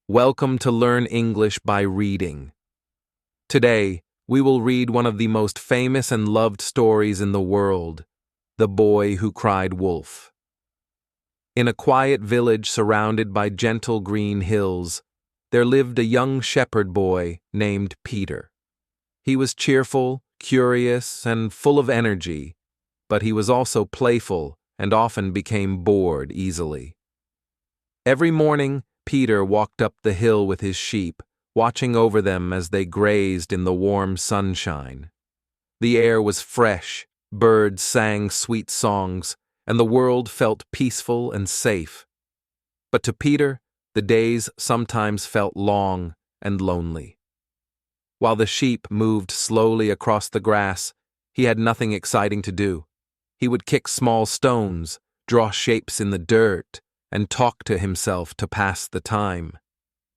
Welcome to Learn English by Reading. Today, we will read one of the most famous and loved stories in the world, The Boy Who Cried Wolf. In a quiet village surrounded by gentle green hills, there lived a young shepherd boy named Peter. He was cheerful, curious, and full of energy, but he was also playful and often became bored easily. Every morning, Peter walked up the hill with his sheep, watching over them as they grazed in the warm sunshine. The air was fresh, birds sang sweet songs, and the world felt peaceful and safe. But to Peter, the days sometimes felt long and lonely. While the sheep moved slowly across the grass, he had nothing exciting to do. He would kick small stones, draw shapes in the dirt, and talk to himself to pass the time.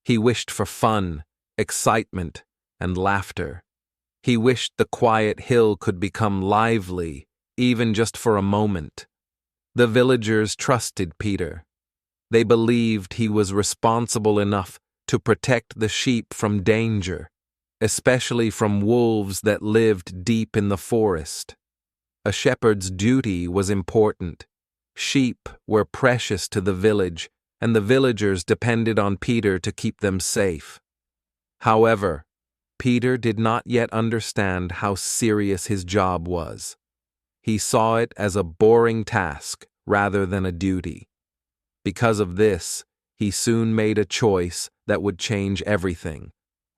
He wished for fun, excitement, and laughter. He wished the quiet hill could become lively, even just for a moment. The villagers trusted Peter. They believed he was responsible enough to protect the sheep from danger, especially from wolves that lived deep in the forest. A shepherd's duty was important. Sheep were precious to the village, and the villagers depended on Peter to keep them safe. However, Peter did not yet understand how serious his job was. He saw it as a boring task rather than a duty. Because of this, he soon made a choice that would change everything.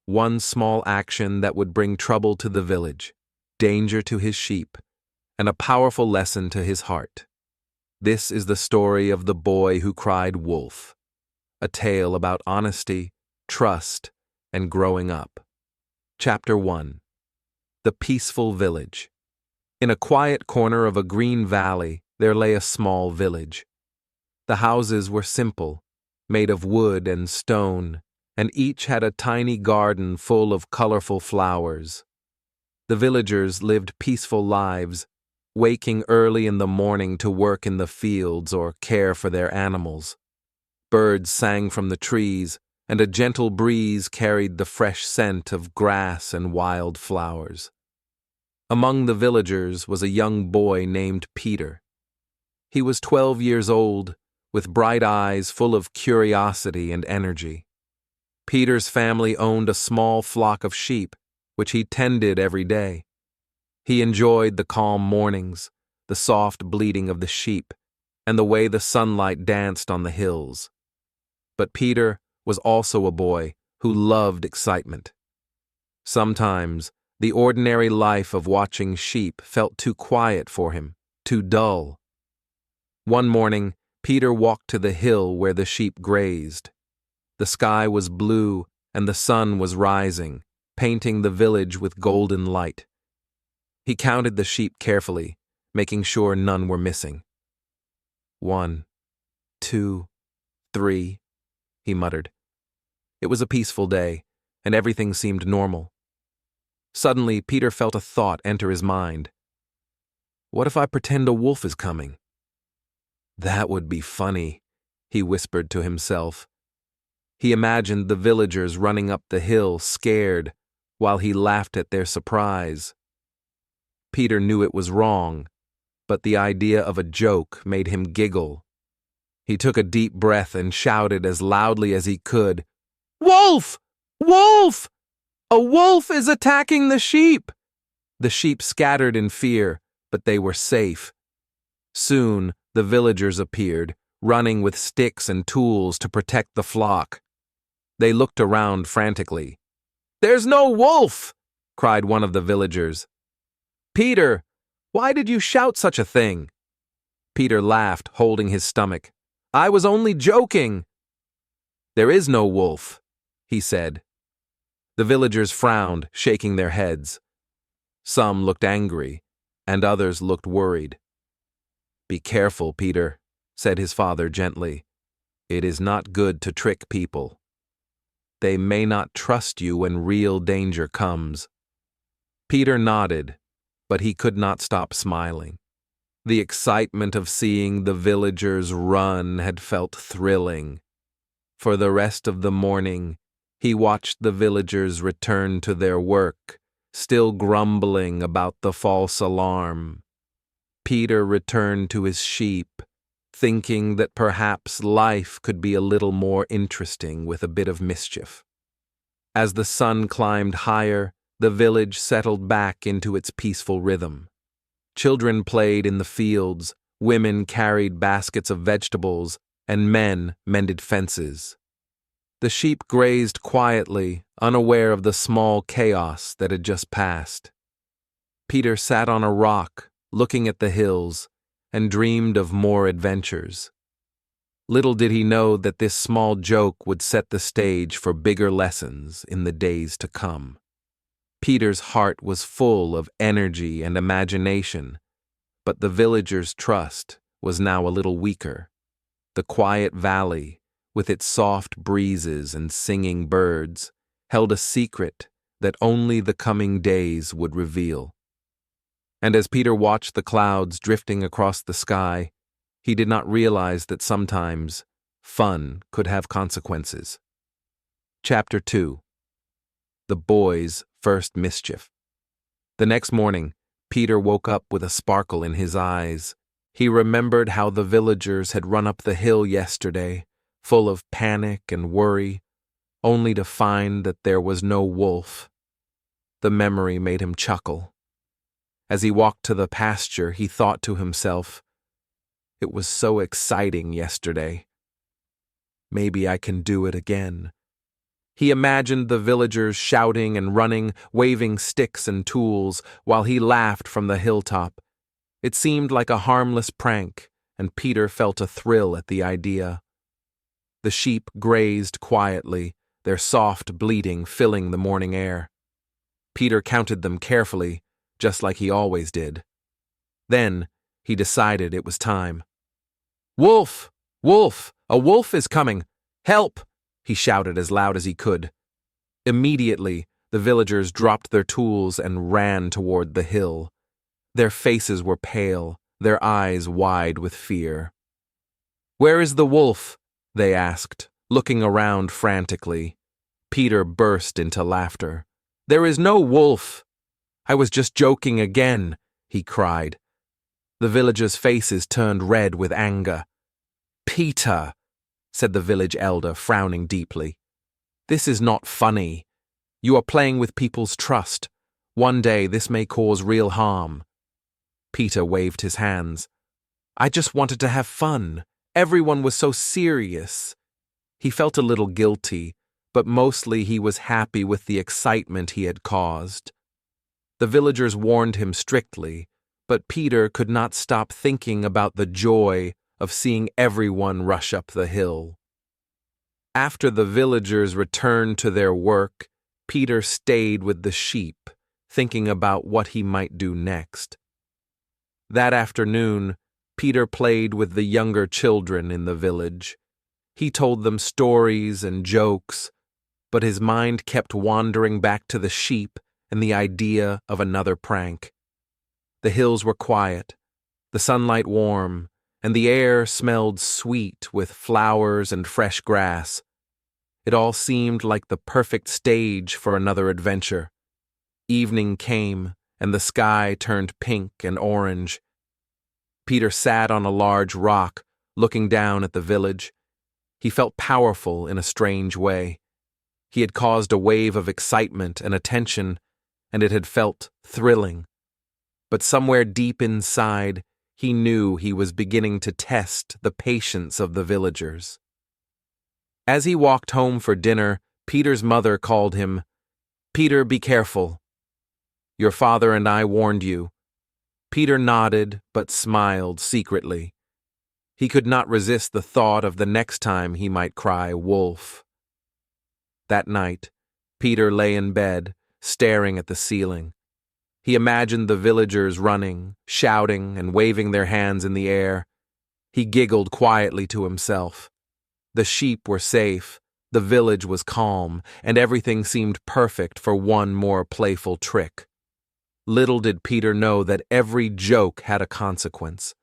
One small action that would bring trouble to the village, danger to his sheep, and a powerful lesson to his heart. This is the story of The Boy Who Cried Wolf, a tale about honesty, trust, and growing up. Chapter 1. The Peaceful Village. In a quiet corner of a green valley, there lay a small village. The houses were simple, made of wood and stone, and each had a tiny garden full of colorful flowers. The villagers lived peaceful lives, waking early in the morning to work in the fields or care for their animals. Birds sang from the trees, and a gentle breeze carried the fresh scent of grass and wild flowers. Among the villagers was a young boy named Peter. He was 12 years old, with bright eyes full of curiosity and energy. Peter's family owned a small flock of sheep, which he tended every day. He enjoyed the calm mornings, the soft bleating of the sheep, and the way the sunlight danced on the hills. But Peter was also a boy who loved excitement. Sometimes, the ordinary life of watching sheep felt too quiet for him, too dull. One morning, Peter walked to the hill where the sheep grazed. The sky was blue and the sun was rising, painting the village with golden light. He counted the sheep carefully, making sure none were missing. 1, 2, 3, he muttered. It was a peaceful day, and everything seemed normal. Suddenly, Peter felt a thought enter his mind. What if I pretend a wolf is coming? That would be funny, he whispered to himself. He imagined the villagers running up the hill, scared, while he laughed at their surprise. Peter knew it was wrong, but the idea of a joke made him giggle. He took a deep breath and shouted as loudly as he could, "Wolf! Wolf! A wolf is attacking the sheep!" The sheep scattered in fear, but they were safe. Soon, the villagers appeared, running with sticks and tools to protect the flock. They looked around frantically. "There's no wolf!" cried one of the villagers. "Peter, why did you shout such a thing?" Peter laughed, holding his stomach. "I was only joking." "There is no wolf," he said. The villagers frowned, shaking their heads. Some looked angry, and others looked worried. "Be careful, Peter," said his father gently. "It is not good to trick people. They may not trust you when real danger comes." Peter nodded, but he could not stop smiling. The excitement of seeing the villagers run had felt thrilling. For the rest of the morning, he watched the villagers return to their work, still grumbling about the false alarm. Peter returned to his sheep, thinking that perhaps life could be a little more interesting with a bit of mischief. As the sun climbed higher, the village settled back into its peaceful rhythm. Children played in the fields, women carried baskets of vegetables, and men mended fences. The sheep grazed quietly, unaware of the small chaos that had just passed. Peter sat on a rock, looking at the hills, and dreamed of more adventures. Little did he know that this small joke would set the stage for bigger lessons in the days to come. Peter's heart was full of energy and imagination, but the villagers' trust was now a little weaker. The quiet valley, with its soft breezes and singing birds, held a secret that only the coming days would reveal. And as Peter watched the clouds drifting across the sky, he did not realize that sometimes fun could have consequences. Chapter 2. The Boy's First Mischief. The next morning, Peter woke up with a sparkle in his eyes. He remembered how the villagers had run up the hill yesterday, full of panic and worry, only to find that there was no wolf. The memory made him chuckle. As he walked to the pasture, he thought to himself, "It was so exciting yesterday. Maybe I can do it again." He imagined the villagers shouting and running, waving sticks and tools, while he laughed from the hilltop. It seemed like a harmless prank, and Peter felt a thrill at the idea. The sheep grazed quietly, their soft bleating filling the morning air. Peter counted them carefully, just like he always did. Then he decided it was time. "Wolf! Wolf! A wolf is coming! Help!" he shouted as loud as he could. Immediately, the villagers dropped their tools and ran toward the hill. Their faces were pale, their eyes wide with fear. "Where is the wolf?" they asked, looking around frantically. Peter burst into laughter. "There is no wolf! I was just joking again," he cried. The villagers' faces turned red with anger. "Peter," said the village elder, frowning deeply, "this is not funny. You are playing with people's trust. One day this may cause real harm." Peter waved his hands. "I just wanted to have fun. Everyone was so serious." He felt a little guilty, but mostly he was happy with the excitement he had caused. The villagers warned him strictly, but Peter could not stop thinking about the joy of seeing everyone rush up the hill. After the villagers returned to their work, Peter stayed with the sheep, thinking about what he might do next. That afternoon, Peter played with the younger children in the village. He told them stories and jokes, but his mind kept wandering back to the sheep and the idea of another prank. The hills were quiet, the sunlight warm, and the air smelled sweet with flowers and fresh grass. It all seemed like the perfect stage for another adventure. Evening came, and the sky turned pink and orange. Peter sat on a large rock, looking down at the village. He felt powerful in a strange way. He had caused a wave of excitement and attention, and it had felt thrilling. But somewhere deep inside, he knew he was beginning to test the patience of the villagers. As he walked home for dinner, Peter's mother called him. "Peter, be careful. Your father and I warned you." Peter nodded, but smiled secretly. He could not resist the thought of the next time he might cry wolf. That night, Peter lay in bed, staring at the ceiling. He imagined the villagers running, shouting, and waving their hands in the air. He giggled quietly to himself. The sheep were safe, the village was calm, and everything seemed perfect for one more playful trick. Little did Peter know that every joke had a consequence.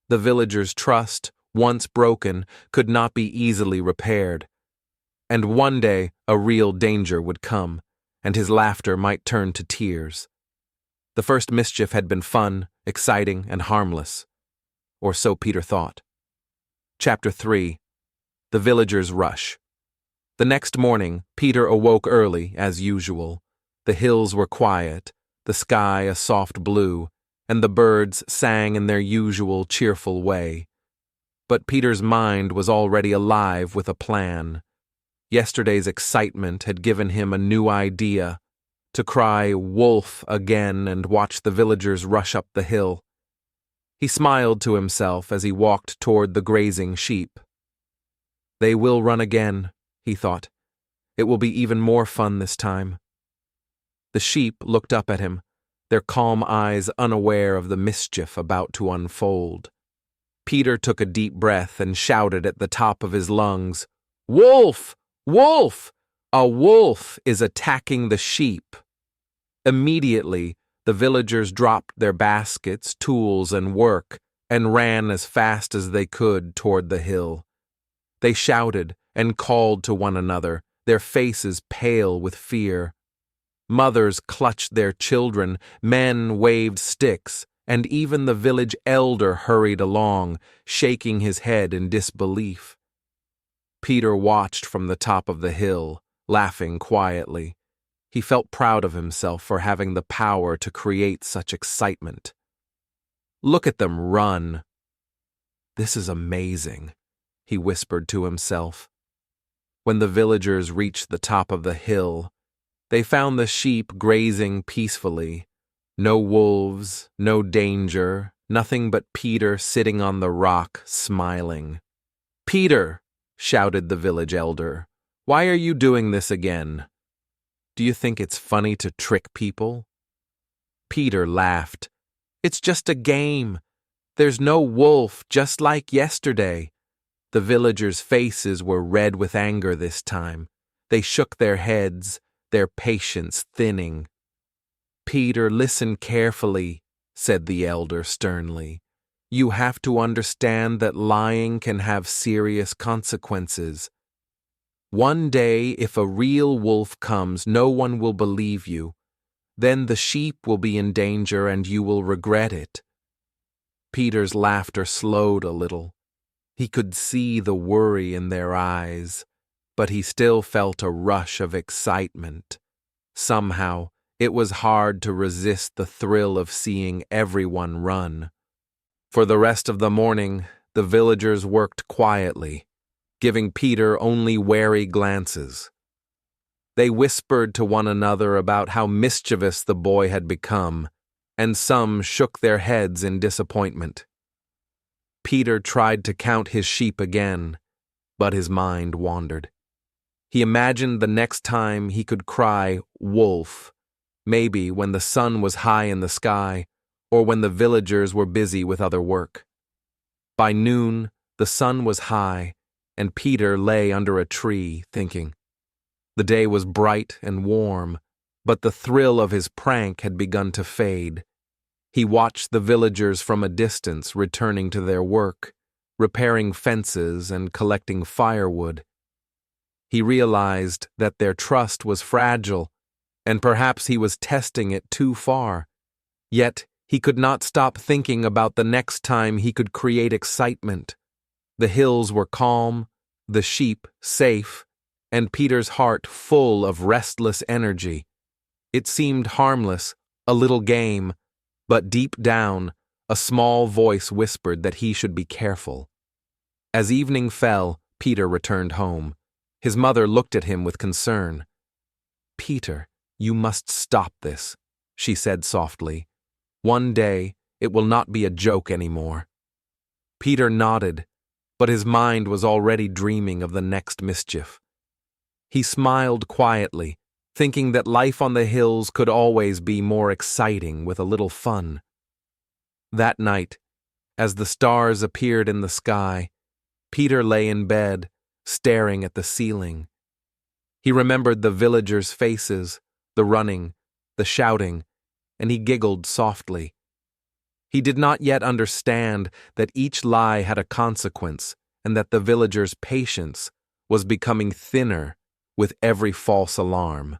The villagers' trust, once broken, could not be easily repaired. And one day a real danger would come, and his laughter might turn to tears. The first mischief had been fun, exciting, and harmless. Or so Peter thought. Chapter 3. The Villagers' Rush. The next morning, Peter awoke early, as usual. The hills were quiet, the sky a soft blue, and the birds sang in their usual cheerful way. But Peter's mind was already alive with a plan. Yesterday's excitement had given him a new idea: to cry "Wolf" again and watch the villagers rush up the hill. He smiled to himself as he walked toward the grazing sheep. They will run again, he thought. It will be even more fun this time. The sheep looked up at him, their calm eyes unaware of the mischief about to unfold. Peter took a deep breath and shouted at the top of his lungs, "Wolf! Wolf! A wolf is attacking the sheep!" Immediately, the villagers dropped their baskets, tools, and work and ran as fast as they could toward the hill. They shouted and called to one another, their faces pale with fear. Mothers clutched their children, men waved sticks, and even the village elder hurried along, shaking his head in disbelief. Peter watched from the top of the hill, laughing quietly. He felt proud of himself for having the power to create such excitement. "Look at them run." "This is amazing," he whispered to himself. When the villagers reached the top of the hill, they found the sheep grazing peacefully. No wolves, no danger, nothing but Peter sitting on the rock, smiling. "Peter!" shouted the village elder. "Why are you doing this again? Do you think it's funny to trick people?" Peter laughed. "It's just a game. There's no wolf, just like yesterday." The villagers' faces were red with anger this time. They shook their heads, their patience thinning. "Peter, listen carefully," said the elder sternly. "You have to understand that lying can have serious consequences. One day, if a real wolf comes, no one will believe you. Then the sheep will be in danger and you will regret it." Peter's laughter slowed a little. He could see the worry in their eyes, but he still felt a rush of excitement. Somehow, it was hard to resist the thrill of seeing everyone run. For the rest of the morning, the villagers worked quietly, giving Peter only wary glances. They whispered to one another about how mischievous the boy had become, and some shook their heads in disappointment. Peter tried to count his sheep again, but his mind wandered. He imagined the next time he could cry "Wolf," maybe when the sun was high in the sky, or when the villagers were busy with other work. By noon, the sun was high, and Peter lay under a tree, thinking. The day was bright and warm, but the thrill of his prank had begun to fade. He watched the villagers from a distance returning to their work, repairing fences and collecting firewood. He realized that their trust was fragile, and perhaps he was testing it too far. Yet he could not stop thinking about the next time he could create excitement. The hills were calm, the sheep safe, and Peter's heart full of restless energy. It seemed harmless, a little game, but deep down, a small voice whispered that he should be careful. As evening fell, Peter returned home. His mother looked at him with concern. "Peter, you must stop this," she said softly. "One day, it will not be a joke anymore." Peter nodded, but his mind was already dreaming of the next mischief. He smiled quietly, thinking that life on the hills could always be more exciting with a little fun. That night, as the stars appeared in the sky, Peter lay in bed, staring at the ceiling. He remembered the villagers' faces, the running, the shouting, and he giggled softly. He did not yet understand that each lie had a consequence and that the villagers' patience was becoming thinner with every false alarm.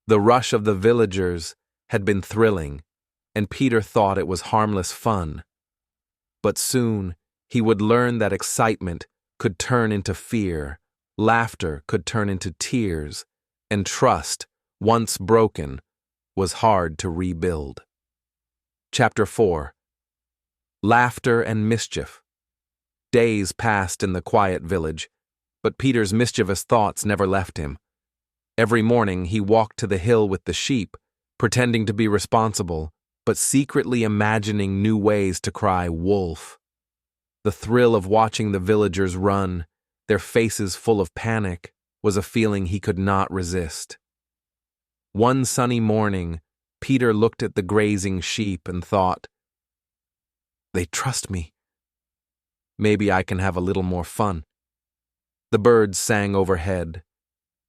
The rush of the villagers had been thrilling, and Peter thought it was harmless fun. But soon he would learn that excitement could turn into fear, laughter could turn into tears, and trust, once broken, was hard to rebuild. Chapter 4. Laughter and Mischief. Days passed in the quiet village, but Peter's mischievous thoughts never left him. Every morning he walked to the hill with the sheep, pretending to be responsible, but secretly imagining new ways to cry wolf. The thrill of watching the villagers run, their faces full of panic, was a feeling he could not resist. One sunny morning, Peter looked at the grazing sheep and thought, "They trust me. Maybe I can have a little more fun." The birds sang overhead,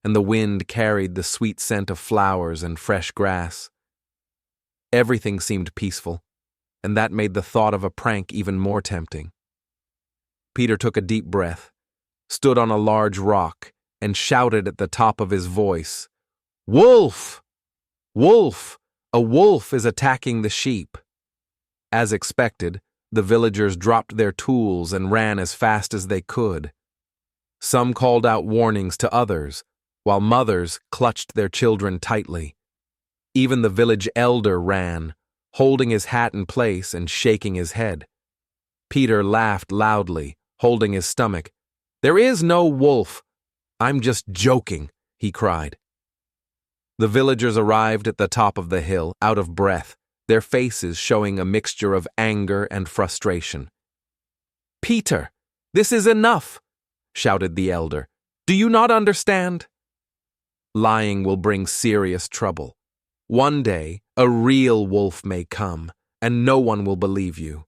and the wind carried the sweet scent of flowers and fresh grass. Everything seemed peaceful, and that made the thought of a prank even more tempting. Peter took a deep breath, stood on a large rock, and shouted at the top of his voice, "Wolf! Wolf! A wolf is attacking the sheep!" As expected, the villagers dropped their tools and ran as fast as they could. Some called out warnings to others, while mothers clutched their children tightly. Even the village elder ran, holding his hat in place and shaking his head. Peter laughed loudly, holding his stomach. "There is no wolf. I'm just joking," he cried. The villagers arrived at the top of the hill, out of breath, their faces showing a mixture of anger and frustration. "Peter, this is enough," shouted the elder. "Do you not understand? Lying will bring serious trouble. One day, a real wolf may come, and no one will believe you.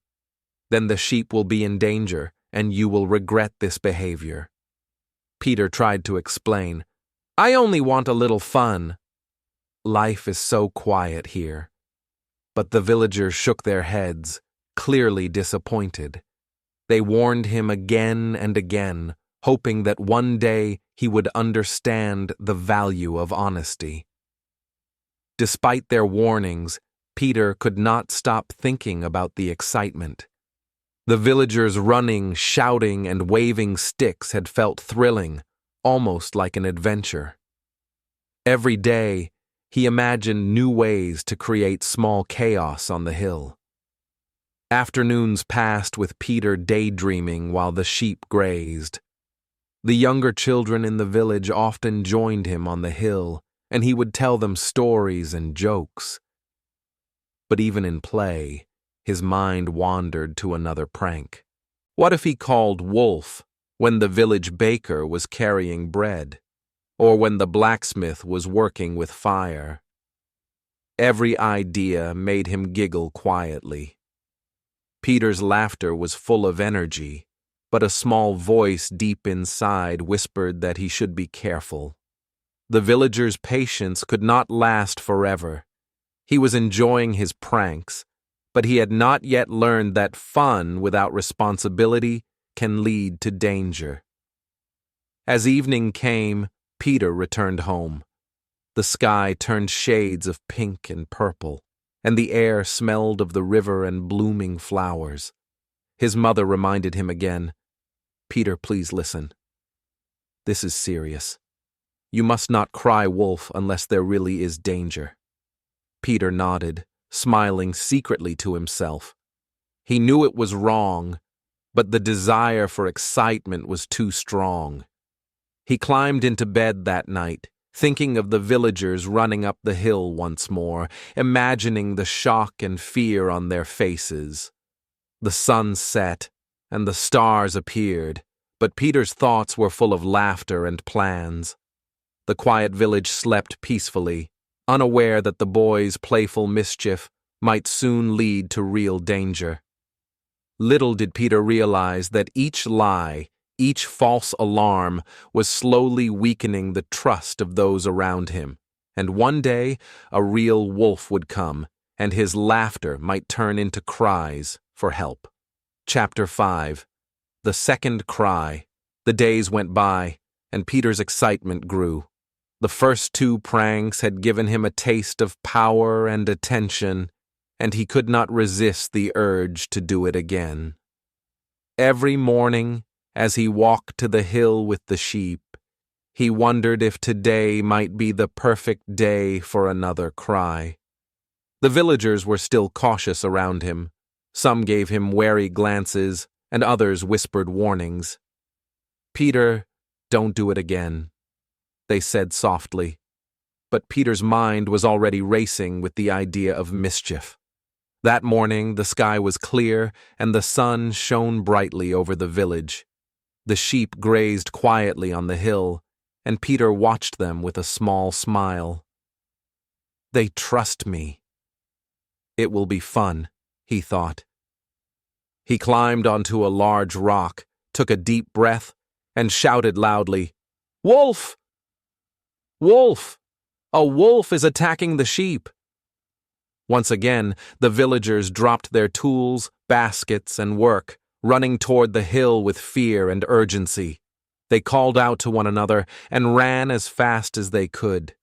Then the sheep will be in danger, and you will regret this behavior." Peter tried to explain, "I only want a little fun. Life is so quiet here." But the villagers shook their heads, clearly disappointed. They warned him again and again, hoping that one day he would understand the value of honesty. Despite their warnings, Peter could not stop thinking about the excitement. The villagers running, shouting, and waving sticks had felt thrilling, almost like an adventure. Every day, he imagined new ways to create small chaos on the hill. Afternoons passed with Peter daydreaming while the sheep grazed. The younger children in the village often joined him on the hill, and he would tell them stories and jokes. But even in play, his mind wandered to another prank. What if he called wolf when the village baker was carrying bread, or when the blacksmith was working with fire? Every idea made him giggle quietly. Peter's laughter was full of energy, but a small voice deep inside whispered that he should be careful. The villager's patience could not last forever. He was enjoying his pranks, but he had not yet learned that fun without responsibility can lead to danger. As evening came, Peter returned home. The sky turned shades of pink and purple, and the air smelled of the river and blooming flowers. His mother reminded him again, "Peter, please listen. This is serious. You must not cry wolf unless there really is danger." Peter nodded, smiling secretly to himself. He knew it was wrong, but the desire for excitement was too strong. He climbed into bed that night, thinking of the villagers running up the hill once more, imagining the shock and fear on their faces. The sun set, and the stars appeared, but Peter's thoughts were full of laughter and plans. The quiet village slept peacefully, unaware that the boys' playful mischief might soon lead to real danger. Little did Peter realize that each lie, each false alarm, was slowly weakening the trust of those around him, and one day a real wolf would come, and his laughter might turn into cries for help. Chapter 5. The Second Cry. The days went by, and Peter's excitement grew. The first two pranks had given him a taste of power and attention, and he could not resist the urge to do it again. Every morning, as he walked to the hill with the sheep, he wondered if today might be the perfect day for another cry. The villagers were still cautious around him. Some gave him wary glances, and others whispered warnings. "Peter, don't do it again," they said softly. But Peter's mind was already racing with the idea of mischief. That morning the sky was clear, and the sun shone brightly over the village. The sheep grazed quietly on the hill, and Peter watched them with a small smile. "They trust me. It will be fun," he thought. He climbed onto a large rock, took a deep breath, and shouted loudly, "Wolf! Wolf! A wolf is attacking the sheep!" Once again, the villagers dropped their tools, baskets, and work, running toward the hill with fear and urgency. They called out to one another and ran as fast as they could.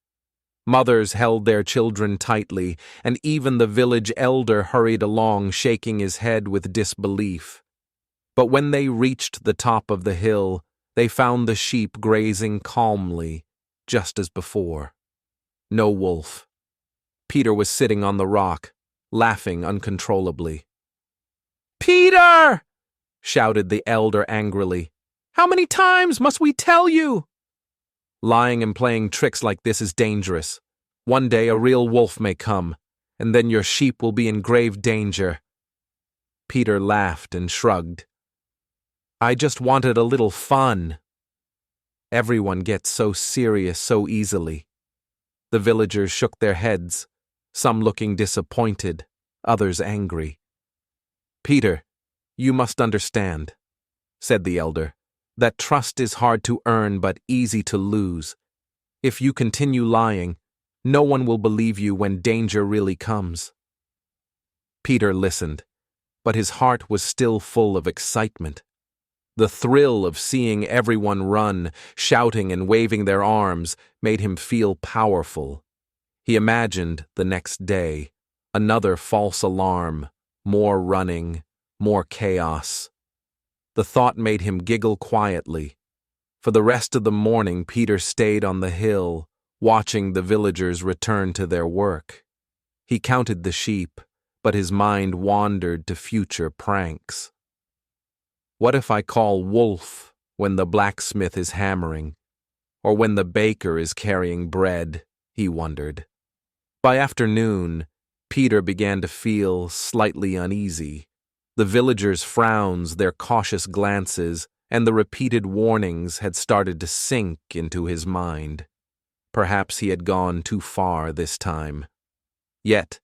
Mothers held their children tightly, and even the village elder hurried along, shaking his head with disbelief. But when they reached the top of the hill, they found the sheep grazing calmly, just as before. No wolf. Peter was sitting on the rock, laughing uncontrollably. "Peter!" shouted the elder angrily. "How many times must we tell you?" "Lying and playing tricks like this is dangerous. One day a real wolf may come, and then your sheep will be in grave danger." Peter laughed and shrugged. "I just wanted a little fun." Everyone gets so serious so easily. The villagers shook their heads, some looking disappointed, others angry. "Peter, you must understand," said the elder, "that trust is hard to earn but easy to lose. If you continue lying, no one will believe you when danger really comes." Peter listened, but his heart was still full of excitement. The thrill of seeing everyone run, shouting and waving their arms, made him feel powerful. He imagined the next day, another false alarm, more running, more chaos. The thought made him giggle quietly. For the rest of the morning, Peter stayed on the hill, watching the villagers return to their work. He counted the sheep, but his mind wandered to future pranks. What if I call Wolf when the blacksmith is hammering, or when the baker is carrying bread, he wondered. By afternoon, Peter began to feel slightly uneasy. The villagers' frowns, their cautious glances, and the repeated warnings had started to sink into his mind. Perhaps he had gone too far this time. Yet,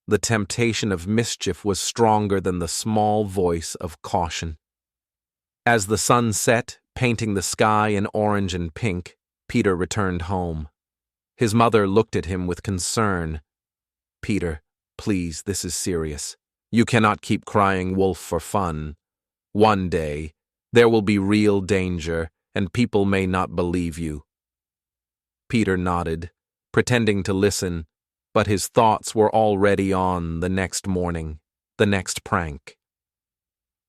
the temptation of mischief was stronger than the small voice of caution. As the sun set, painting the sky in orange and pink, Peter returned home. His mother looked at him with concern. "Peter, please, this is serious. You cannot keep crying wolf for fun. One day, there will be real danger, and people may not believe you." Peter nodded, pretending to listen, but his thoughts were already on the next morning, the next prank.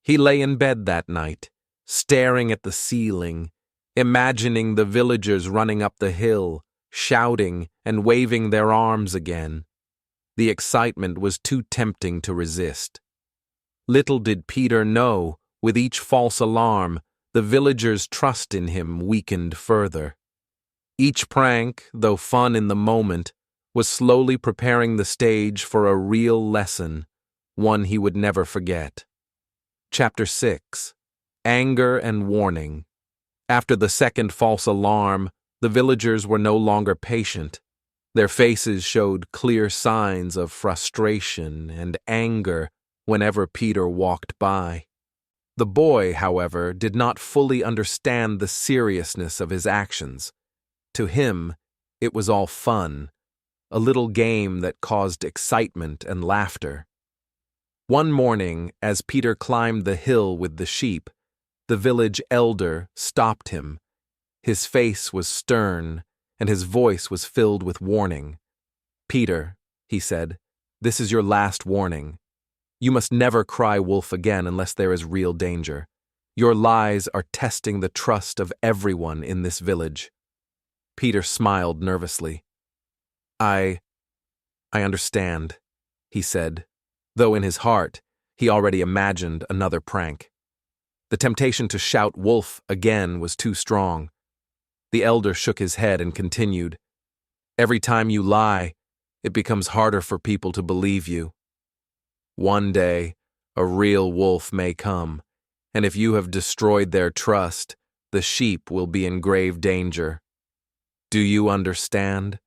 He lay in bed that night, staring at the ceiling, imagining the villagers running up the hill, shouting and waving their arms again. The excitement was too tempting to resist. Little did Peter know, with each false alarm, the villagers' trust in him weakened further. Each prank, though fun in the moment, was slowly preparing the stage for a real lesson, one he would never forget. Chapter 6. Anger and Warning. After the second false alarm, the villagers were no longer patient. Their faces showed clear signs of frustration and anger whenever Peter walked by. The boy, however, did not fully understand the seriousness of his actions. To him, it was all fun, a little game that caused excitement and laughter. One morning, as Peter climbed the hill with the sheep, the village elder stopped him. His face was stern, and his voice was filled with warning. "Peter," he said, "this is your last warning. You must never cry wolf again unless there is real danger. Your lies are testing the trust of everyone in this village." Peter smiled nervously. I understand," he said, though in his heart he already imagined another prank. The temptation to shout wolf again was too strong. The elder shook his head and continued, "Every time you lie, it becomes harder for people to believe you. One day, a real wolf may come, and if you have destroyed their trust, the sheep will be in grave danger. Do you understand?"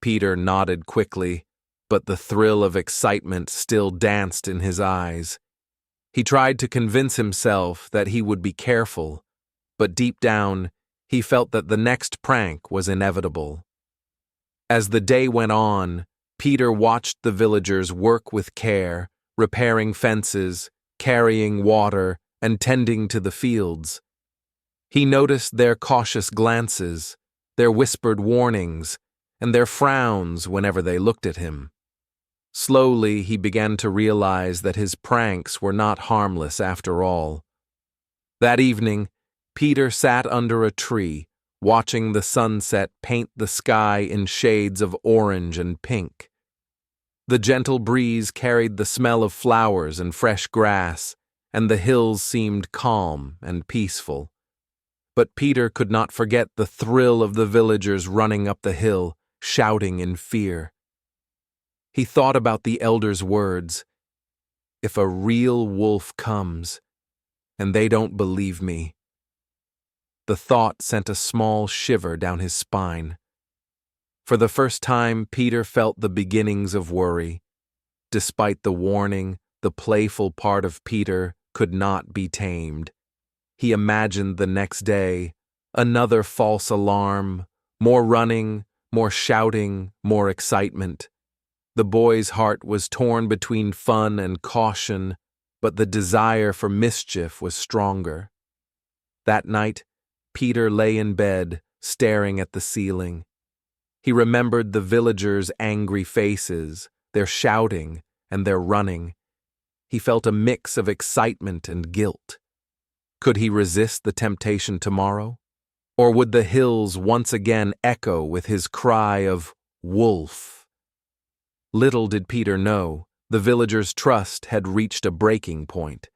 Peter nodded quickly, but the thrill of excitement still danced in his eyes. He tried to convince himself that he would be careful, but deep down, he felt that the next prank was inevitable. As the day went on, Peter watched the villagers work with care, repairing fences, carrying water, and tending to the fields. He noticed their cautious glances, their whispered warnings, and their frowns whenever they looked at him. Slowly, he began to realize that his pranks were not harmless after all. That evening, Peter sat under a tree, watching the sunset paint the sky in shades of orange and pink. The gentle breeze carried the smell of flowers and fresh grass, and the hills seemed calm and peaceful. But Peter could not forget the thrill of the villagers running up the hill, shouting in fear. He thought about the elder's words, "If a real wolf comes, and they don't believe me." The thought sent a small shiver down his spine. For the first time, Peter felt the beginnings of worry. Despite the warning, the playful part of Peter could not be tamed. He imagined the next day, another false alarm, more running, more shouting, more excitement. The boy's heart was torn between fun and caution, but the desire for mischief was stronger. That night, Peter lay in bed, staring at the ceiling. He remembered the villagers' angry faces, their shouting, and their running. He felt a mix of excitement and guilt. Could he resist the temptation tomorrow? Or would the hills once again echo with his cry of wolf? Little did Peter know, the villagers' trust had reached a breaking point.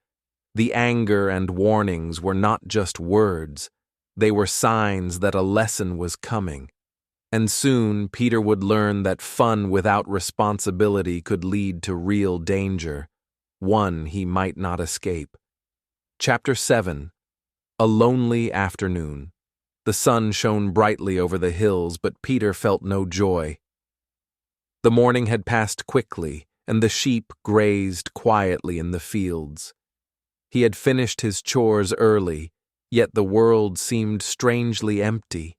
The anger and warnings were not just words, they were signs that a lesson was coming. And soon Peter would learn that fun without responsibility could lead to real danger, one he might not escape. Chapter 7. A lonely afternoon. The sun shone brightly over the hills, but Peter felt no joy. The morning had passed quickly, and the sheep grazed quietly in the fields. He had finished his chores early, yet the world seemed strangely empty.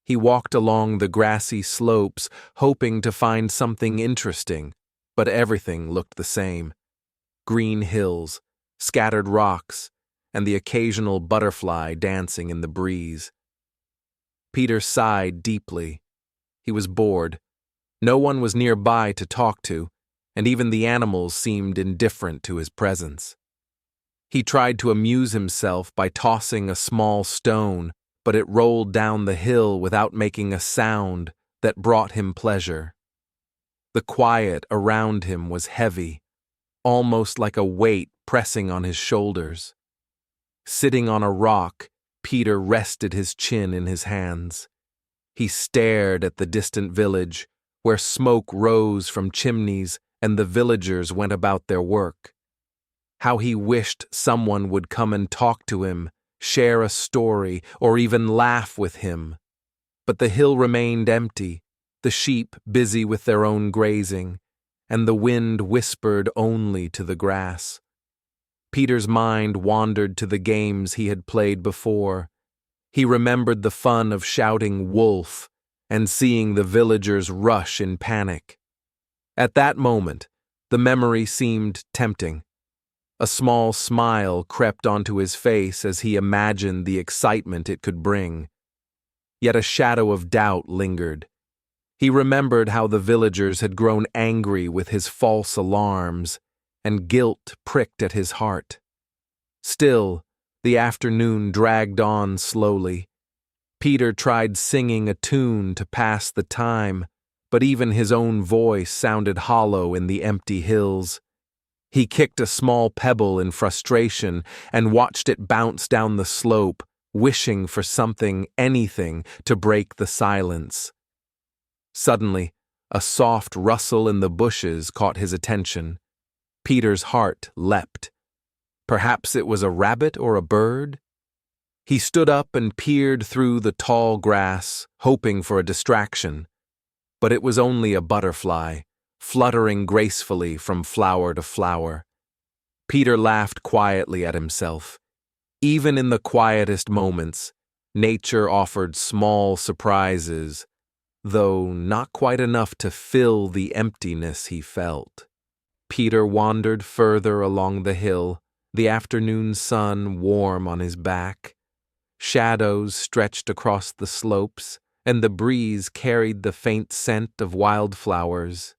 He walked along the grassy slopes, hoping to find something interesting, but everything looked the same. Green hills, scattered rocks, and the occasional butterfly dancing in the breeze. Peter sighed deeply. He was bored. No one was nearby to talk to, and even the animals seemed indifferent to his presence. He tried to amuse himself by tossing a small stone, but it rolled down the hill without making a sound that brought him pleasure. The quiet around him was heavy, almost like a weight pressing on his shoulders. Sitting on a rock, Peter rested his chin in his hands. He stared at the distant village, where smoke rose from chimneys and the villagers went about their work. How he wished someone would come and talk to him, share a story, or even laugh with him. But the hill remained empty, the sheep busy with their own grazing, and the wind whispered only to the grass. Peter's mind wandered to the games he had played before. He remembered the fun of shouting wolf and seeing the villagers rush in panic. At that moment, the memory seemed tempting. A small smile crept onto his face as he imagined the excitement it could bring. Yet a shadow of doubt lingered. He remembered how the villagers had grown angry with his false alarms, and guilt pricked at his heart. Still, the afternoon dragged on slowly. Peter tried singing a tune to pass the time, but even his own voice sounded hollow in the empty hills. He kicked a small pebble in frustration and watched it bounce down the slope, wishing for something, anything, to break the silence. Suddenly, a soft rustle in the bushes caught his attention. Peter's heart leapt. Perhaps it was a rabbit or a bird? He stood up and peered through the tall grass, hoping for a distraction. But it was only a butterfly, fluttering gracefully from flower to flower. Peter laughed quietly at himself. Even in the quietest moments, nature offered small surprises, though not quite enough to fill the emptiness he felt. Peter wandered further along the hill, the afternoon sun warm on his back. Shadows stretched across the slopes, and the breeze carried the faint scent of wildflowers.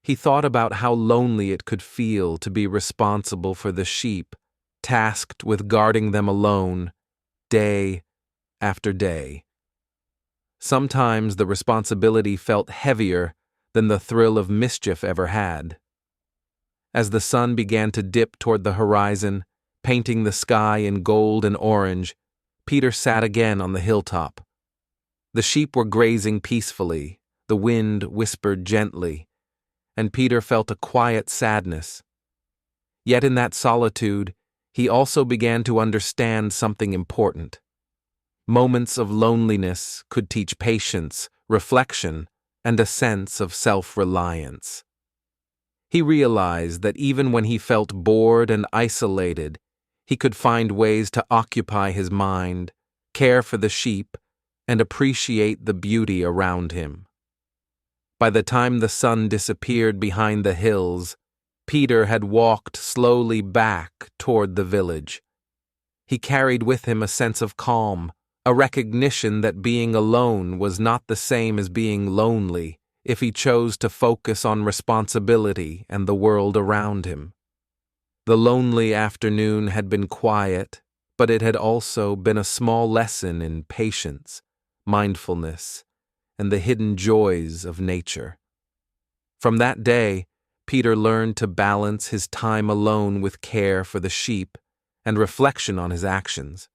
He thought about how lonely it could feel to be responsible for the sheep, tasked with guarding them alone, day after day. Sometimes the responsibility felt heavier than the thrill of mischief ever had. As the sun began to dip toward the horizon, painting the sky in gold and orange, Peter sat again on the hilltop. The sheep were grazing peacefully, the wind whispered gently, and Peter felt a quiet sadness. Yet in that solitude, he also began to understand something important. Moments of loneliness could teach patience, reflection, and a sense of self-reliance. He realized that even when he felt bored and isolated, he could find ways to occupy his mind, care for the sheep, and appreciate the beauty around him. By the time the sun disappeared behind the hills, Peter had walked slowly back toward the village. He carried with him a sense of calm, a recognition that being alone was not the same as being lonely if he chose to focus on responsibility and the world around him. The lonely afternoon had been quiet, but it had also been a small lesson in patience, mindfulness, and the hidden joys of nature. From that day, Peter learned to balance his time alone with care for the sheep and reflection on his actions.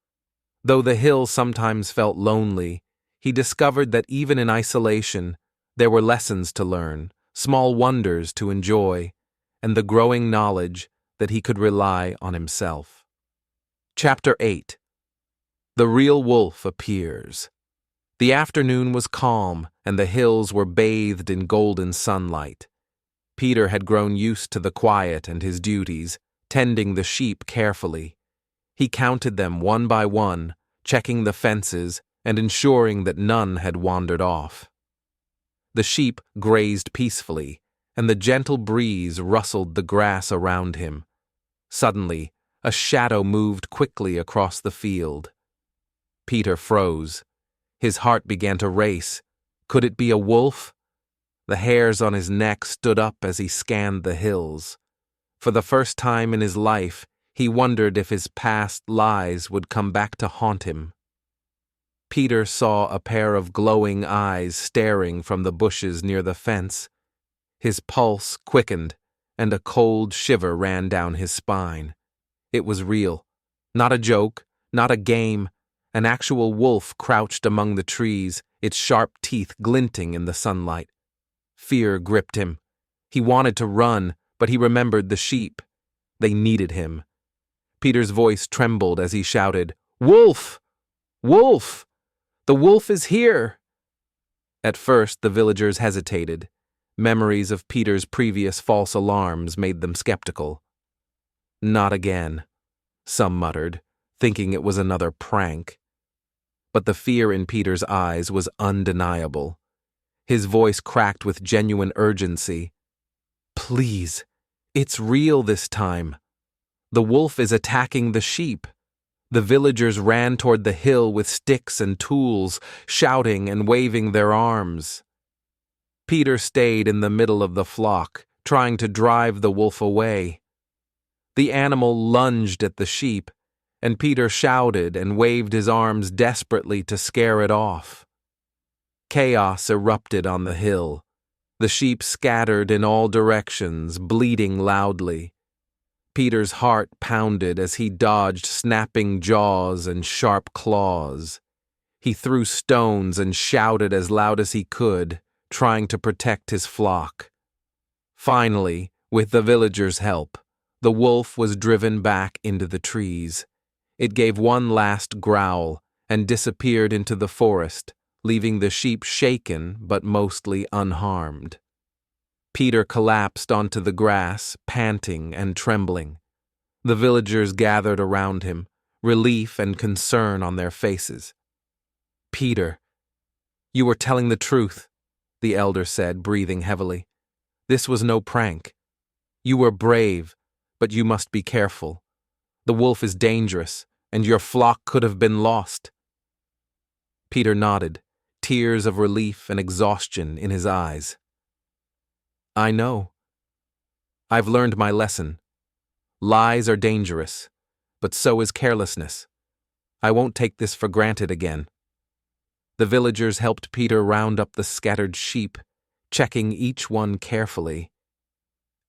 Though the hill sometimes felt lonely, he discovered that even in isolation, there were lessons to learn, small wonders to enjoy, and the growing knowledge that he could rely on himself. Chapter 8. The real wolf appears. The afternoon was calm, and the hills were bathed in golden sunlight. Peter had grown used to the quiet and his duties, tending the sheep carefully. He counted them one by one, checking the fences and ensuring that none had wandered off. The sheep grazed peacefully, and the gentle breeze rustled the grass around him. Suddenly, a shadow moved quickly across the field. Peter froze. His heart began to race. Could it be a wolf? The hairs on his neck stood up as he scanned the hills. For the first time in his life, he wondered if his past lies would come back to haunt him. Peter saw a pair of glowing eyes staring from the bushes near the fence. His pulse quickened, and a cold shiver ran down his spine. It was real. Not a joke, not a game. An actual wolf crouched among the trees, its sharp teeth glinting in the sunlight. Fear gripped him. He wanted to run, but he remembered the sheep. They needed him. Peter's voice trembled as he shouted, "Wolf! Wolf! The wolf is here!" At first, the villagers hesitated. Memories of Peter's previous false alarms made them skeptical. "Not again," some muttered, thinking it was another prank. But the fear in Peter's eyes was undeniable. His voice cracked with genuine urgency. "Please, it's real this time. The wolf is attacking the sheep. The villagers ran toward the hill with sticks and tools, shouting and waving their arms. Peter stayed in the middle of the flock, trying to drive the wolf away. The animal lunged at the sheep, and Peter shouted and waved his arms desperately to scare it off. Chaos erupted on the hill. The sheep scattered in all directions, bleating loudly. Peter's heart pounded as he dodged snapping jaws and sharp claws. He threw stones and shouted as loud as he could, trying to protect his flock. Finally, with the villagers' help, the wolf was driven back into the trees. It gave one last growl and disappeared into the forest, leaving the sheep shaken but mostly unharmed. Peter collapsed onto the grass, panting and trembling. The villagers gathered around him, relief and concern on their faces. "Peter, you were telling the truth," the elder said, breathing heavily. "This was no prank. You were brave, but you must be careful. The wolf is dangerous, and your flock could have been lost." Peter nodded, tears of relief and exhaustion in his eyes. "I know. I've learned my lesson. Lies are dangerous, but so is carelessness. I won't take this for granted again." The villagers helped Peter round up the scattered sheep, checking each one carefully.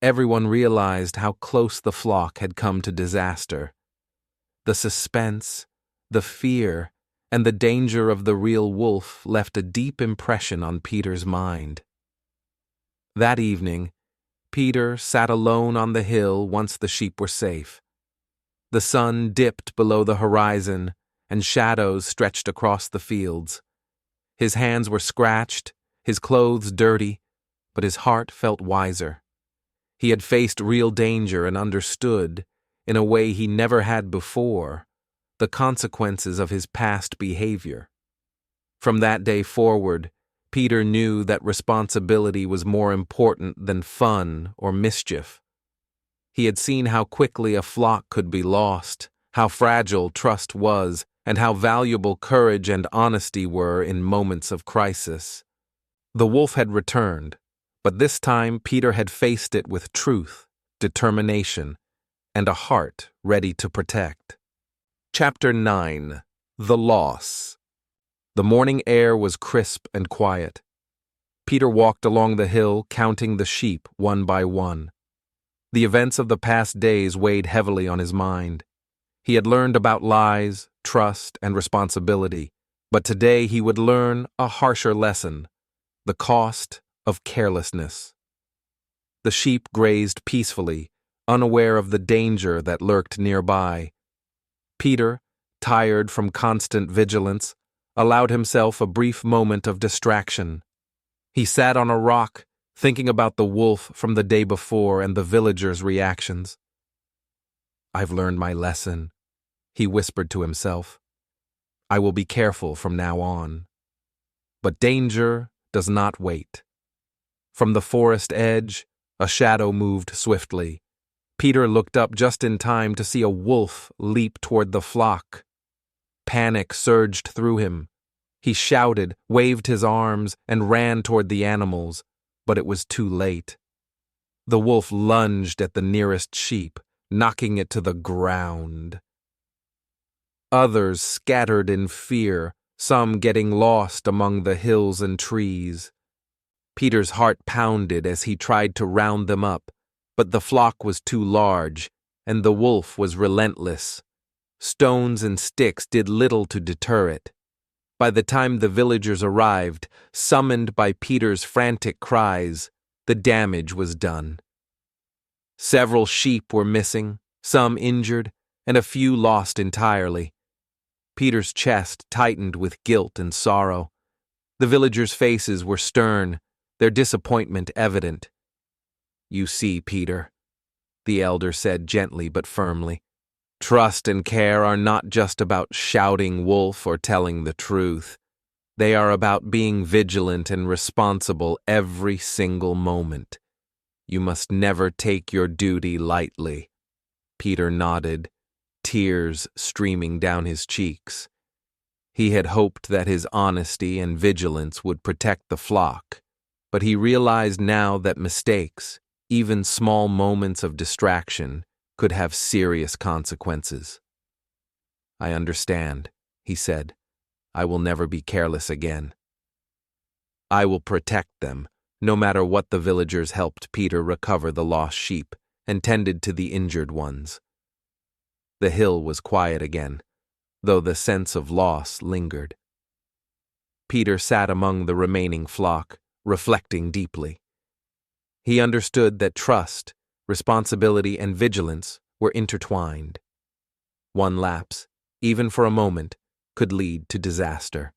Everyone realized how close the flock had come to disaster. The suspense, the fear, and the danger of the real wolf left a deep impression on Peter's mind. That evening, Peter sat alone on the hill once the sheep were safe. The sun dipped below the horizon, and shadows stretched across the fields. His hands were scratched, his clothes dirty, but his heart felt wiser. He had faced real danger and understood, in a way he never had before, the consequences of his past behavior. From that day forward, Peter knew that responsibility was more important than fun or mischief. He had seen how quickly a flock could be lost, how fragile trust was, and how valuable courage and honesty were in moments of crisis. The wolf had returned, but this time Peter had faced it with truth, determination, and a heart ready to protect. Chapter 9. The Loss. The morning air was crisp and quiet. Peter walked along the hill, counting the sheep one by one. The events of the past days weighed heavily on his mind. He had learned about lies, trust, and responsibility, but today he would learn a harsher lesson: the cost of carelessness. The sheep grazed peacefully, unaware of the danger that lurked nearby. Peter, tired from constant vigilance, allowed himself a brief moment of distraction. He sat on a rock, thinking about the wolf from the day before and the villagers' reactions. "I've learned my lesson," he whispered to himself. "I will be careful from now on." But danger does not wait. From the forest edge, a shadow moved swiftly. Peter looked up just in time to see a wolf leap toward the flock. Panic surged through him. He shouted, waved his arms, and ran toward the animals, but it was too late. The wolf lunged at the nearest sheep, knocking it to the ground. Others scattered in fear, some getting lost among the hills and trees. Peter's heart pounded as he tried to round them up, but the flock was too large, and the wolf was relentless. Stones and sticks did little to deter it. By the time the villagers arrived, summoned by Peter's frantic cries, the damage was done. Several sheep were missing, some injured, and a few lost entirely. Peter's chest tightened with guilt and sorrow. The villagers' faces were stern, their disappointment evident. "You see, Peter," the elder said gently but firmly, "trust and care are not just about shouting wolf or telling the truth. They are about being vigilant and responsible every single moment. You must never take your duty lightly." Peter nodded, tears streaming down his cheeks. He had hoped that his honesty and vigilance would protect the flock, but he realized now that mistakes, even small moments of distraction, could have serious consequences. "I understand," he said. "I will never be careless again. I will protect them, no matter what." The villagers helped Peter recover the lost sheep and tended to the injured ones. The hill was quiet again, though the sense of loss lingered. Peter sat among the remaining flock, reflecting deeply. He understood that trust, responsibility, and vigilance were intertwined. One lapse, even for a moment, could lead to disaster.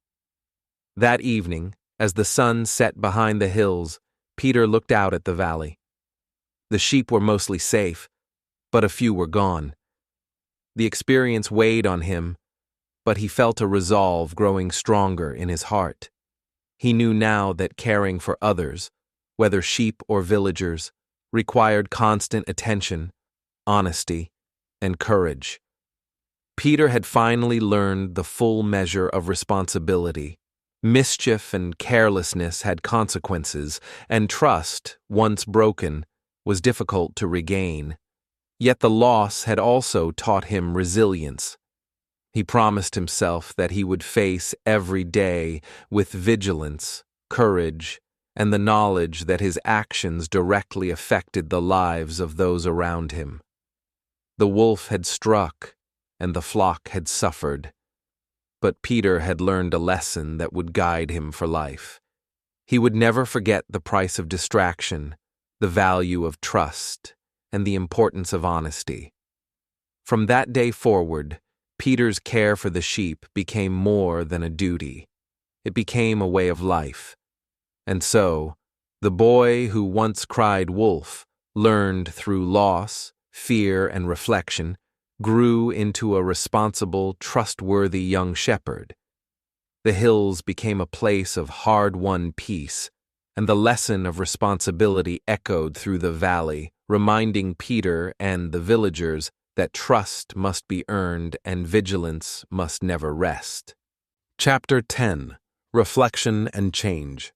That evening, as the sun set behind the hills, Peter looked out at the valley. The sheep were mostly safe, but a few were gone. The experience weighed on him, but he felt a resolve growing stronger in his heart. He knew now that caring for others, whether sheep or villagers, required constant attention, honesty, and courage. Peter had finally learned the full measure of responsibility. Mischief and carelessness had consequences, and trust, once broken, was difficult to regain. Yet the loss had also taught him resilience. He promised himself that he would face every day with vigilance, courage, and the knowledge that his actions directly affected the lives of those around him. The wolf had struck, and the flock had suffered. But Peter had learned a lesson that would guide him for life. He would never forget the price of distraction, the value of trust, and the importance of honesty. From that day forward, Peter's care for the sheep became more than a duty. It became a way of life. And so, the boy who once cried wolf learned through loss, fear, and reflection, grew into a responsible, trustworthy young shepherd. The hills became a place of hard-won peace, and the lesson of responsibility echoed through the valley, reminding Peter and the villagers that trust must be earned and vigilance must never rest. Chapter 10: Reflection and Change.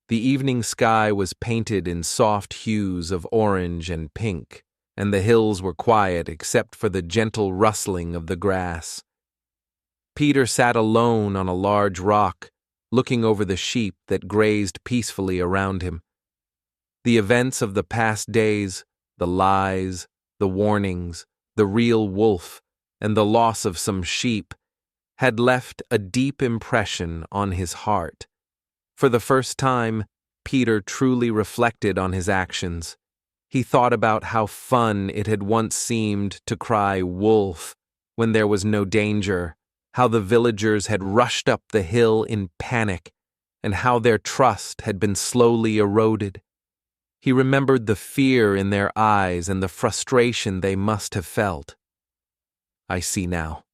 The evening sky was painted in soft hues of orange and pink, and the hills were quiet except for the gentle rustling of the grass. Peter sat alone on a large rock, looking over the sheep that grazed peacefully around him. The events of the past days, the lies, the warnings, the real wolf, and the loss of some sheep, had left a deep impression on his heart. For the first time, Peter truly reflected on his actions. He thought about how fun it had once seemed to cry wolf when there was no danger, how the villagers had rushed up the hill in panic, and how their trust had been slowly eroded. He remembered the fear in their eyes and the frustration they must have felt. "I see now,"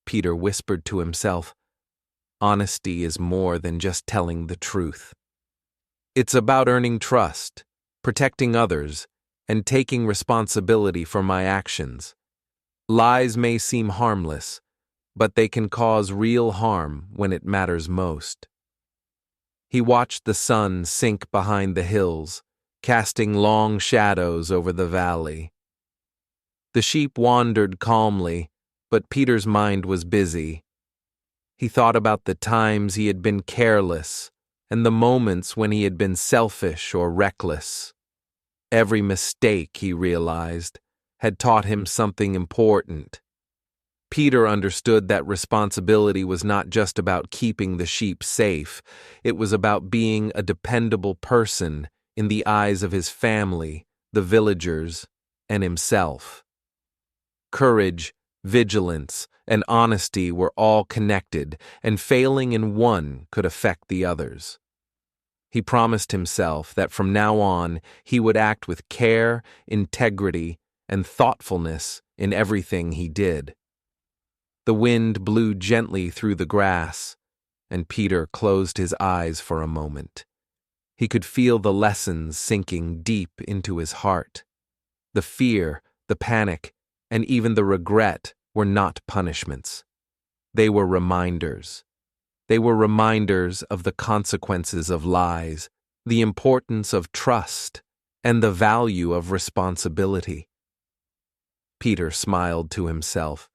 Peter whispered to himself. "Honesty is more than just telling the truth. It's about earning trust, protecting others, and taking responsibility for my actions. Lies may seem harmless, but they can cause real harm when it matters most." He watched the sun sink behind the hills, casting long shadows over the valley. The sheep wandered calmly, but Peter's mind was busy. He thought about the times he had been careless and the moments when he had been selfish or reckless. Every mistake, he realized, had taught him something important. Peter understood that responsibility was not just about keeping the sheep safe. It was about being a dependable person in the eyes of his family, the villagers, and himself. Courage, vigilance, and honesty were all connected, and failing in one could affect the others. He promised himself that from now on he would act with care, integrity, and thoughtfulness in everything he did. The wind blew gently through the grass, and Peter closed his eyes for a moment. He could feel the lessons sinking deep into his heart. The fear, the panic, and even the regret were not punishments. They were reminders. They were reminders of the consequences of lies, the importance of trust, and the value of responsibility. Peter smiled to himself.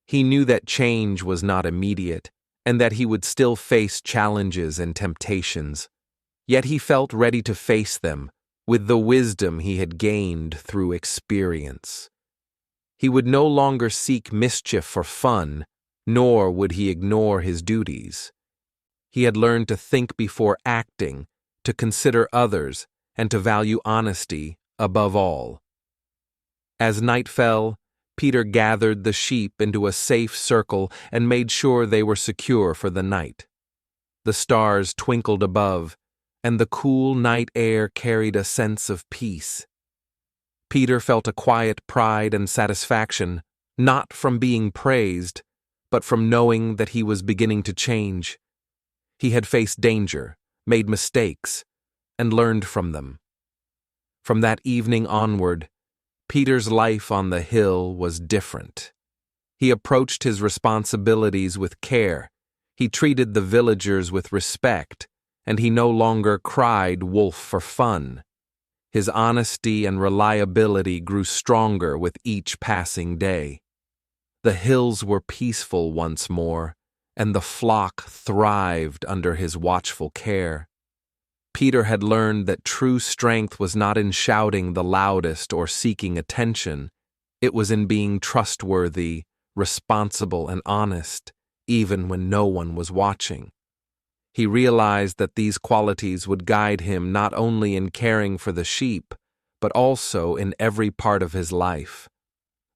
He knew that change was not immediate, and that he would still face challenges and temptations. Yet he felt ready to face them with the wisdom he had gained through experience. He would no longer seek mischief for fun, nor would he ignore his duties. He had learned to think before acting, to consider others, and to value honesty above all. As night fell, Peter gathered the sheep into a safe circle and made sure they were secure for the night. The stars twinkled above, and the cool night air carried a sense of peace. Peter felt a quiet pride and satisfaction, not from being praised, but from knowing that he was beginning to change. He had faced danger, made mistakes, and learned from them. From that evening onward, Peter's life on the hill was different. He approached his responsibilities with care, he treated the villagers with respect, and he no longer cried wolf for fun. His honesty and reliability grew stronger with each passing day. The hills were peaceful once more, and the flock thrived under his watchful care. Peter had learned that true strength was not in shouting the loudest or seeking attention. It was in being trustworthy, responsible, and honest, even when no one was watching. He realized that these qualities would guide him not only in caring for the sheep, but also in every part of his life.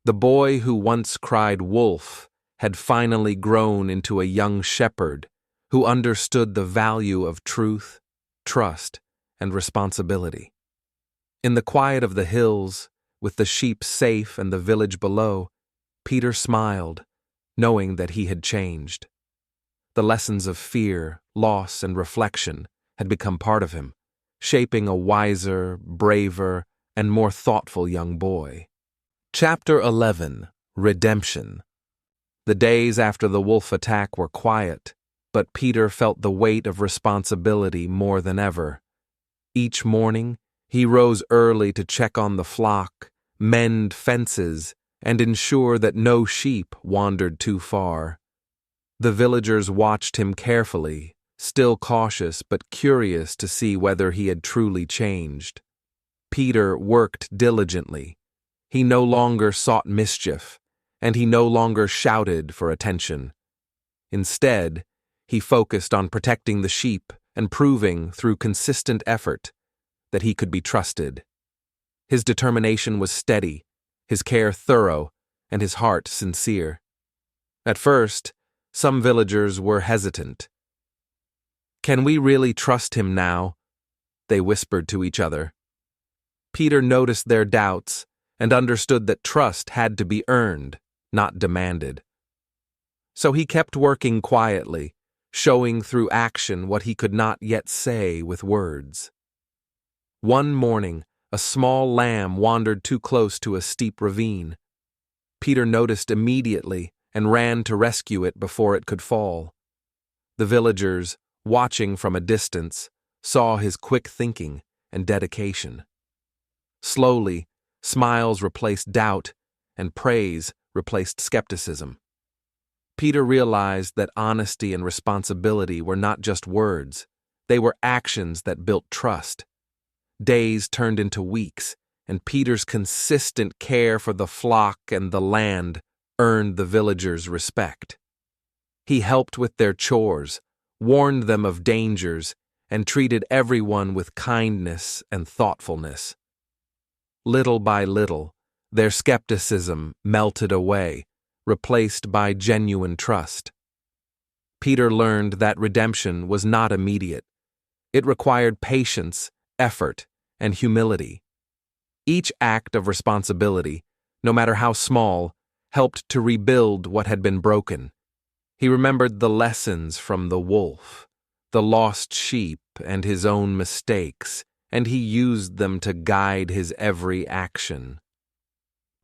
The boy who once cried wolf had finally grown into a young shepherd who understood the value of truth, trust, and responsibility. In the quiet of the hills, with the sheep safe and the village below, Peter smiled, knowing that he had changed. The lessons of fear, loss, and reflection had become part of him, shaping a wiser, braver, and more thoughtful young boy. Chapter 11. Redemption. The days after the wolf attack were quiet, but Peter felt the weight of responsibility more than ever. Each morning, he rose early to check on the flock, mend fences, and ensure that no sheep wandered too far. The villagers watched him carefully, still cautious but curious to see whether he had truly changed. Peter worked diligently. He no longer sought mischief, and he no longer shouted for attention. Instead, he focused on protecting the sheep and proving, through consistent effort, that he could be trusted. His determination was steady, his care thorough, and his heart sincere. At first, some villagers were hesitant. "Can we really trust him now?" they whispered to each other. Peter noticed their doubts and understood that trust had to be earned, not demanded. So he kept working quietly, showing through action what he could not yet say with words. One morning, a small lamb wandered too close to a steep ravine. Peter noticed immediately and ran to rescue it before it could fall. The villagers, watching from a distance, saw his quick thinking and dedication. Slowly, smiles replaced doubt, and praise replaced skepticism. Peter realized that honesty and responsibility were not just words, they were actions that built trust. Days turned into weeks, and Peter's consistent care for the flock and the land earned the villagers' respect. He helped with their chores, warned them of dangers, and treated everyone with kindness and thoughtfulness. Little by little, their skepticism melted away, replaced by genuine trust. Peter learned that redemption was not immediate. It required patience, effort, and humility. Each act of responsibility, no matter how small, helped to rebuild what had been broken. He remembered the lessons from the wolf, the lost sheep, and his own mistakes, and he used them to guide his every action.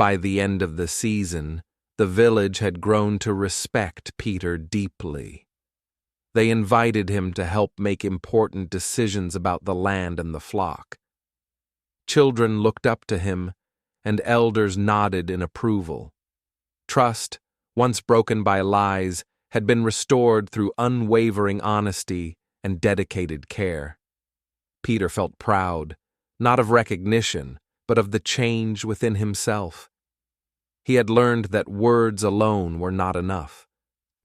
By the end of the season, the village had grown to respect Peter deeply. They invited him to help make important decisions about the land and the flock. Children looked up to him, and elders nodded in approval. Trust, once broken by lies, had been restored through unwavering honesty and dedicated care. Peter felt proud, not of recognition, but of the change within himself. He had learned that words alone were not enough.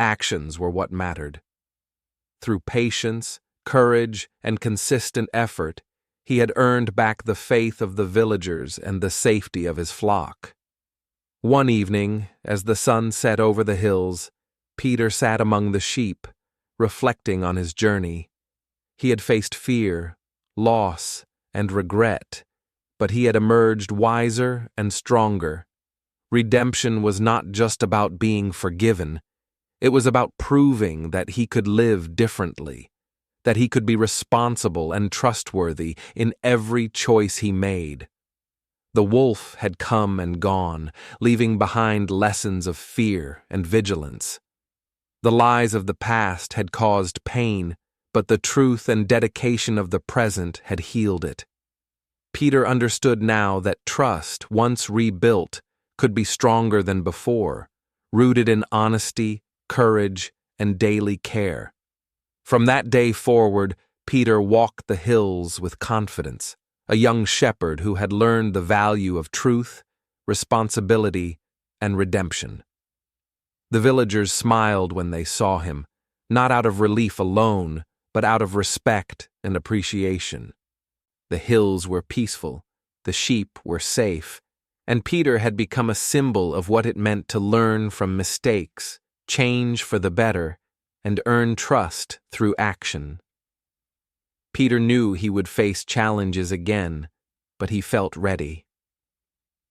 Actions were what mattered. Through patience, courage, and consistent effort, he had earned back the faith of the villagers and the safety of his flock. One evening, as the sun set over the hills, Peter sat among the sheep, reflecting on his journey. He had faced fear, loss, and regret, but he had emerged wiser and stronger. Redemption was not just about being forgiven. It was about proving that he could live differently, that he could be responsible and trustworthy in every choice he made. The wolf had come and gone, leaving behind lessons of fear and vigilance. The lies of the past had caused pain, but the truth and dedication of the present had healed it. Peter understood now that trust, once rebuilt, could be stronger than before, rooted in honesty, courage, and daily care. From that day forward, Peter walked the hills with confidence, a young shepherd who had learned the value of truth, responsibility, and redemption. The villagers smiled when they saw him, not out of relief alone, but out of respect and appreciation. The hills were peaceful, the sheep were safe, and Peter had become a symbol of what it meant to learn from mistakes, change for the better, and earn trust through action. Peter knew he would face challenges again, but he felt ready.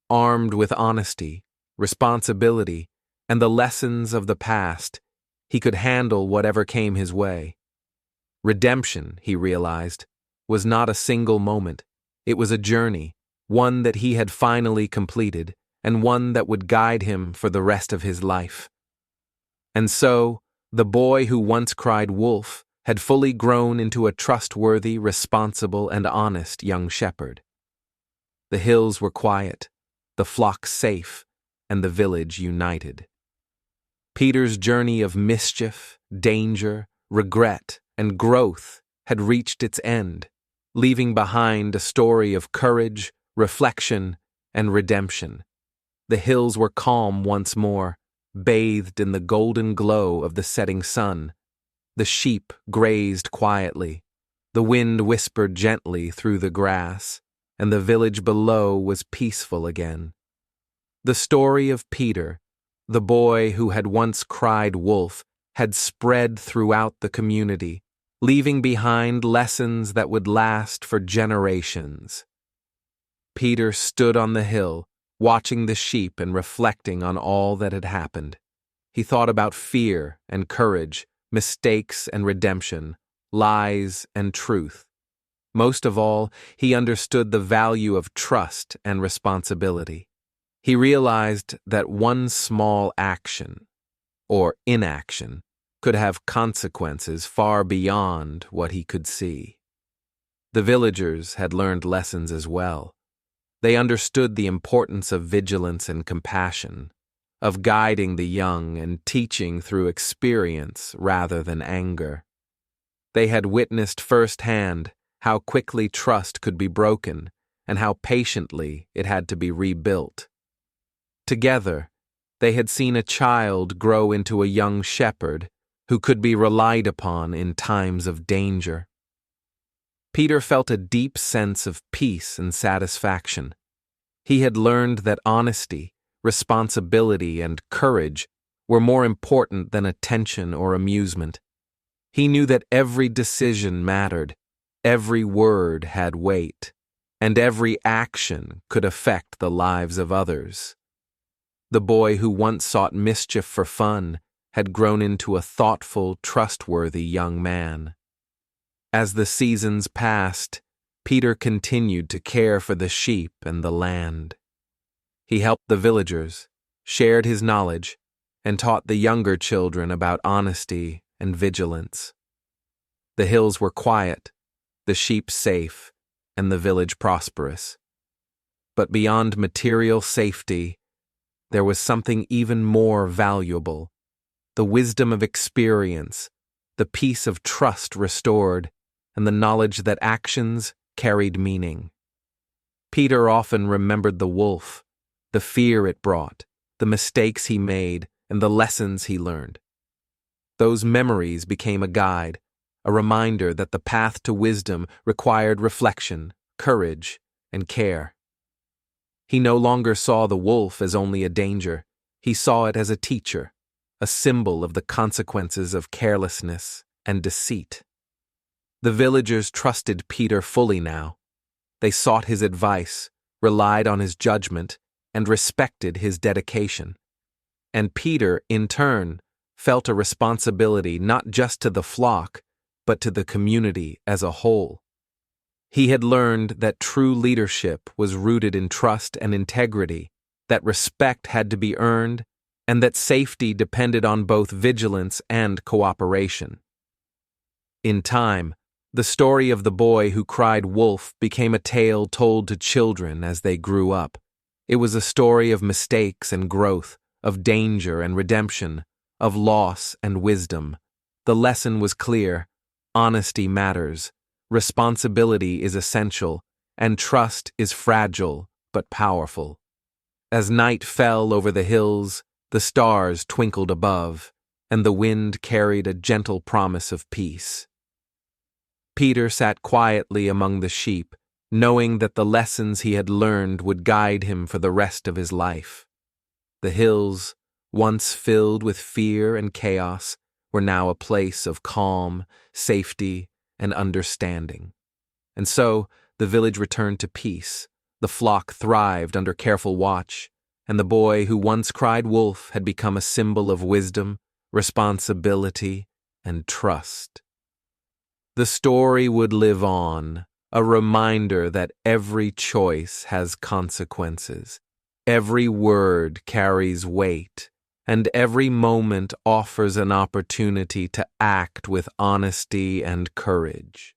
Armed with honesty, responsibility, and the lessons of the past, he could handle whatever came his way. Redemption, he realized, was not a single moment. It was a journey, one that he had finally completed, and one that would guide him for the rest of his life. And so, the boy who once cried wolf had fully grown into a trustworthy, responsible, and honest young shepherd. The hills were quiet, the flock safe, and the village united. Peter's journey of mischief, danger, regret, and growth had reached its end, leaving behind a story of courage, reflection, and redemption. The hills were calm once more, bathed in the golden glow of the setting sun. The sheep grazed quietly, the wind whispered gently through the grass, and the village below was peaceful again. The story of Peter, the boy who had once cried wolf, had spread throughout the community, leaving behind lessons that would last for generations. Peter stood on the hill, watching the sheep and reflecting on all that had happened. He thought about fear and courage, mistakes and redemption, lies and truth. Most of all, he understood the value of trust and responsibility. He realized that one small action, or inaction, could have consequences far beyond what he could see. The villagers had learned lessons as well. They understood the importance of vigilance and compassion, of guiding the young and teaching through experience rather than anger. They had witnessed firsthand how quickly trust could be broken and how patiently it had to be rebuilt. Together, they had seen a child grow into a young shepherd who could be relied upon in times of danger. Peter felt a deep sense of peace and satisfaction. He had learned that honesty, responsibility, and courage were more important than attention or amusement. He knew that every decision mattered, every word had weight, and every action could affect the lives of others. The boy who once sought mischief for fun had grown into a thoughtful, trustworthy young man. As the seasons passed, Peter continued to care for the sheep and the land. He helped the villagers, shared his knowledge, and taught the younger children about honesty and vigilance. The hills were quiet, the sheep safe, and the village prosperous. But beyond material safety, there was something even more valuable: the wisdom of experience, the peace of trust restored, and the knowledge that actions carried meaning. Peter often remembered the wolf, the fear it brought, the mistakes he made, and the lessons he learned. Those memories became a guide, a reminder that the path to wisdom required reflection, courage, and care. He no longer saw the wolf as only a danger. He saw it as a teacher, a symbol of the consequences of carelessness and deceit. The villagers trusted Peter fully now. They sought his advice, relied on his judgment, and respected his dedication. And Peter, in turn, felt a responsibility not just to the flock, but to the community as a whole. He had learned that true leadership was rooted in trust and integrity, that respect had to be earned, and that safety depended on both vigilance and cooperation. In time, the story of the boy who cried wolf became a tale told to children as they grew up. It was a story of mistakes and growth, of danger and redemption, of loss and wisdom. The lesson was clear: honesty matters, responsibility is essential, and trust is fragile but powerful. As night fell over the hills, the stars twinkled above, and the wind carried a gentle promise of peace. Peter sat quietly among the sheep, knowing that the lessons he had learned would guide him for the rest of his life. The hills, once filled with fear and chaos, were now a place of calm, safety, and understanding. And so, the village returned to peace, the flock thrived under careful watch, and the boy who once cried wolf had become a symbol of wisdom, responsibility, and trust. The story would live on, a reminder that every choice has consequences, every word carries weight, and every moment offers an opportunity to act with honesty and courage.